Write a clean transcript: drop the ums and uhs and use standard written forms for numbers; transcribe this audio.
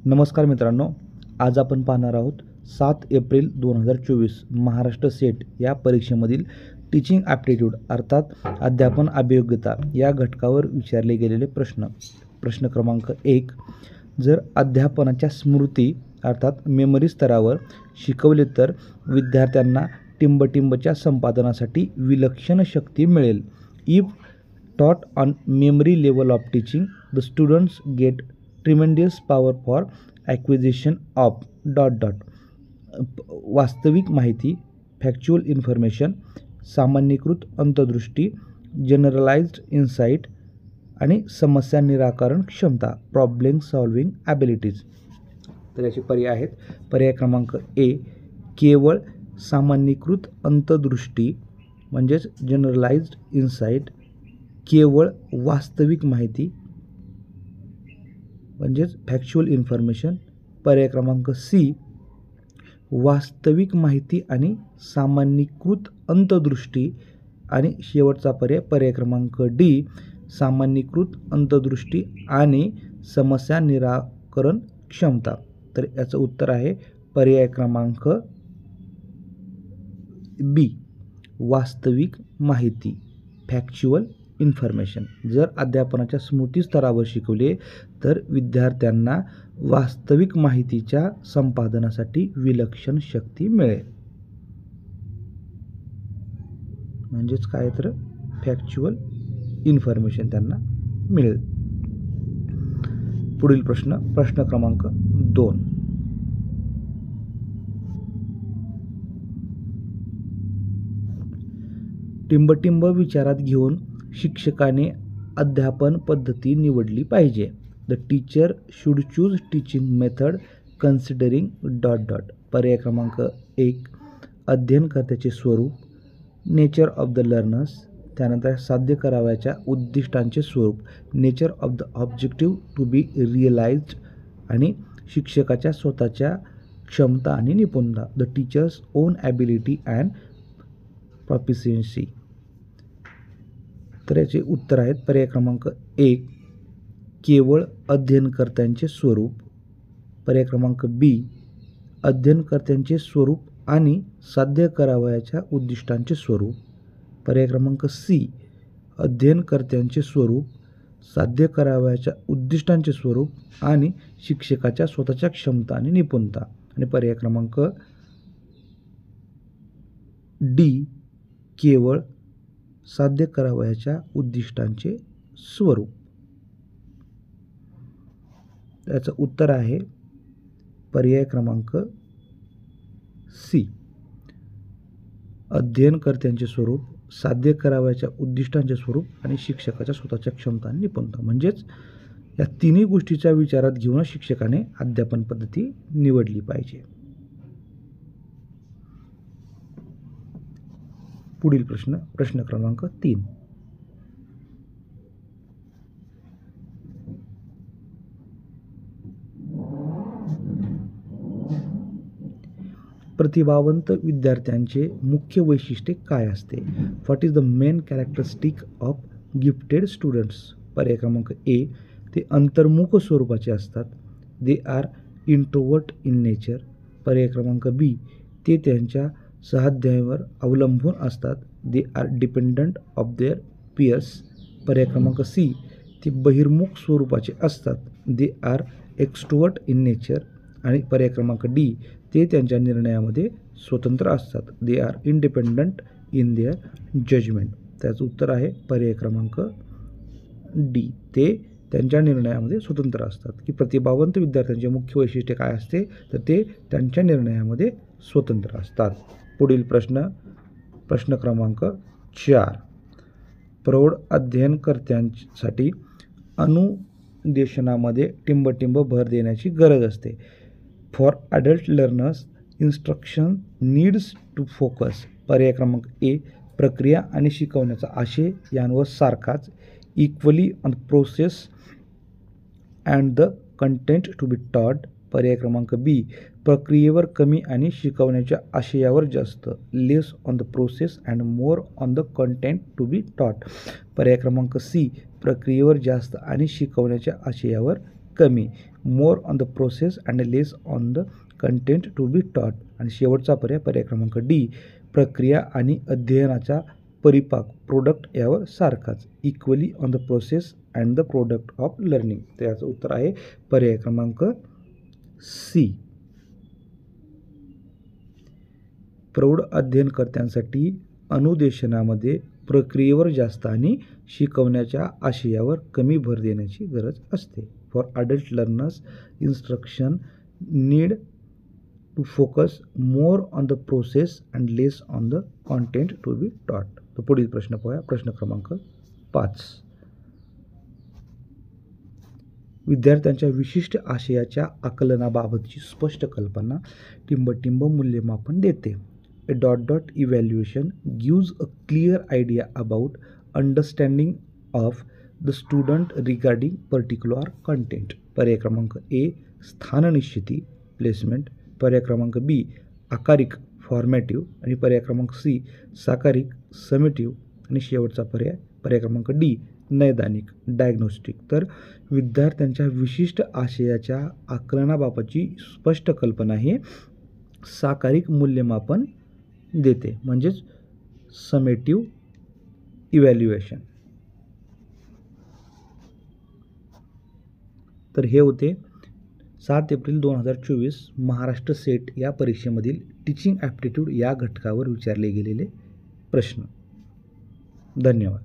नमस्कार मित्रांनो, आज आपण पाहणार आहोत 7 एप्रिल 2024 महाराष्ट्र सेट या परीक्षेमधील टीचिंग ॲप्टिट्यूड अर्थात अध्यापन अभियोग्यता या घटकावर विचारले गेलेले प्रश्न. प्रश्न क्रमांक 1. जर अध्यापनाच्या स्मृती अर्थात मेमरी स्तरावर शिकवले तर विद्यार्थ्यांना टिंबटिंबच्या संपादनासाठी विलक्षण शक्ती मिळेल. If taught on memory level of teaching, the students get tremendous power for acquisition of ... वास्तविक माहिती फॅक्च्युअल इन्फॉर्मेशन, सामान्यीकृत अंतर्दृष्टी, जनरलाइज्ड इन्साइट आणि समस्या निराकरण क्षमता प्रॉब्लेम सॉल्विंग ॲबिलिटीज. तर याचे पर्याय आहेत. पर्याय क्रमांक ए केवळ सामान्यीकृत अंतर्दृष्टी म्हणजेच जनरलाइज्ड इन्साइट, केवळ वास्तविक माहिती म्हणजेच फॅक्च्युअल इन्फॉर्मेशन. पर्याय क्रमांक सी वास्तविक माहिती आणि सामान्यीकृत अंतर्दृष्टी आणि शेवटचा पर्याय क्रमांक डी सामान्यीकृत अंतर्दृष्टी आणि समस्या निराकरण क्षमता. तर याचं उत्तर आहे पर्याय क्रमांक बी वास्तविक माहिती फॅक्च्युअल इन्फॉर्मेशन. जर अध्यापनाच्या स्मृती स्तरावर शिकवले तर विद्यार्थ्यांना वास्तविक माहितीच्या संपादनासाठी विलक्षण शक्ती मिळेल. म्हणजेच काय तर फॅक्च्युअल इन्फॉर्मेशन त्यांना मिळेल. पुढील प्रश्न क्रमांक 2. टिंबटिंब विचारात घेऊन शिक्षकाने अध्यापन पद्धती निवडली पाहिजे. The teacher should choose teaching method considering ... पर्याय क्रमांक 1 अध्ययनकर्त्याचे स्वरूप, नेचर ऑफ द लर्नर्स, त्यानंतर साध्य करावयाच्या उद्दिष्टांचे स्वरूप, nature of the objective to be realised आणि शिक्षकाच्या स्वतःच्या क्षमता आणि निपुणता. The teacher's own ability and proficiency. तर याचे उत्तर आहेत. पर्याय क्रमांक 1 केवळ अध्ययनकर्त्यांचे स्वरूप, पर्याय क्रमांक बी अध्ययनकर्त्यांचे स्वरूप आणि साध्य करावयाच्या उद्दिष्टांचे स्वरूप, पर्याय क्रमांक सी अध्ययनकर्त्यांचे स्वरूप, साध्य करावयाच्या उद्दिष्टांचे स्वरूप आणि शिक्षकाच्या स्वतःच्या क्षमता आणि निपुणता, आणि पर्याय क्रमांक डी केवळ साध्य करावयाच्या उद्दिष्टांचे स्वरूप. त्याचं उत्तर आहे पर्याय क्रमांक सी अध्ययनकर्त्यांचे स्वरूप, साध्य करावयाच्या उद्दिष्टांचे स्वरूप आणि शिक्षकाच्या स्वतःच्या क्षमता आणि निपुणता. म्हणजेच या तिन्ही गोष्टीच्या विचारात घेऊन शिक्षकाने अध्यापन पद्धती निवडली पाहिजे. पुढील प्रश्न क्रमांक 3. प्रतिभावंत विद्यार्थ्यांचे मुख्य वैशिष्ट्ये काय असते? What is the main characteristic of gifted students? पर्याय क्रमांक ए ते अंतर्मुख स्वरूपाचे असतात. They are introvert in nature. पर्याय क्रमांक बी ते त्यांच्या सहाध्यायावर अवलंबून असतात. They are dependent of their peers. पर्याय क्रमांक सी ते बहिर्मुख स्वरूपाचे असतात. They are extrovert in nature. आणि पर्याय क्रमांक डी ते त्यांच्या निर्णयामध्ये स्वतंत्र असतात. They are independent in their judgement. त्याचं उत्तर आहे पर्याय क्रमांक डी ते त्यांच्या निर्णयामध्ये स्वतंत्र असतात. की प्रतिभावंत विद्यार्थ्यांचे मुख्य वैशिष्ट्य काय असते तर ते त्यांच्या निर्णयामध्ये स्वतंत्र असतात. पुढील प्रश्न क्रमांक 4. प्रौढ अध्ययनकर्त्यांसाठी अनुदेशनामध्ये टिंबटिंब भर देण्याची गरज असते. For adult learners instruction needs to focus. पर्याय क्रमांक ए प्रक्रिया आणि शिकवण्याचा आशय यांवर सारखाच. Equally on process and the content to be taught. पर्याय क्रमांक बी प्रक्रियेवर कमी आणि शिकवण्याच्या आशयावर जास्त. Less on the process and more on the content to be taught. पर्याय क्रमांक सी प्रक्रियेवर जास्त आणि शिकवण्याच्या आशयावर कमी. More on the process and less on the content to be taught. आणि शेवटचा पर्याय क्रमांक डी, प्रक्रिया आणि अध्ययनाचा परिपाक प्रोडक्ट यावर सारखाच, equally on the process and the product of learning. तर याचं उत्तर आहे पर्याय क्रमांक सी. प्रौढ अध्ययनकर्त्यांसाठी अनुदेशनामध्ये प्रक्रियेवर जास्त आणि शिकवण्याच्या आशयावर कमी भर देण्याची गरज असते. For adult learners instruction need to focus more on the process and less on the content to be taught. तर पुढील प्रश्न पाहूया, प्रश्न क्रमांक 5. विद्यार्थ्यांच्या विशिष्ट आशयाच्या आकलनाबाबतची स्पष्ट कल्पना टिंबटिंब मूल्यमापन देते. A ... evaluation gives a clear idea about understanding of the student regarding particular content. पर्याय क्रमांक ए, स्थाननिश्चिती प्लेसमेंट. पर्याय क्रमांक बी, आकारिक फॉर्मॅटिव्ह. आणि पर्याय क्रमांक सी, साकारिक समेटिव्ह. आणि शेवटचा पर्याय क्रमांक डी, नैदानिक डायग्नोस्टिक. तर विद्यार्थ्यांच्या विशिष्ट आशयाच्या आकलनाबाबतची स्पष्ट कल्पना हे साकारिक मूल्यमापन देते, म्हणजेच समेटिव्ह इव्हॅल्युएशन. तर हे होते 7 एप्रिल 2024 महाराष्ट्र सेट या परीक्षेमधील टीचिंग ॲप्टिट्यूड या घटकावर विचारले गेलेले प्रश्न. धन्यवाद.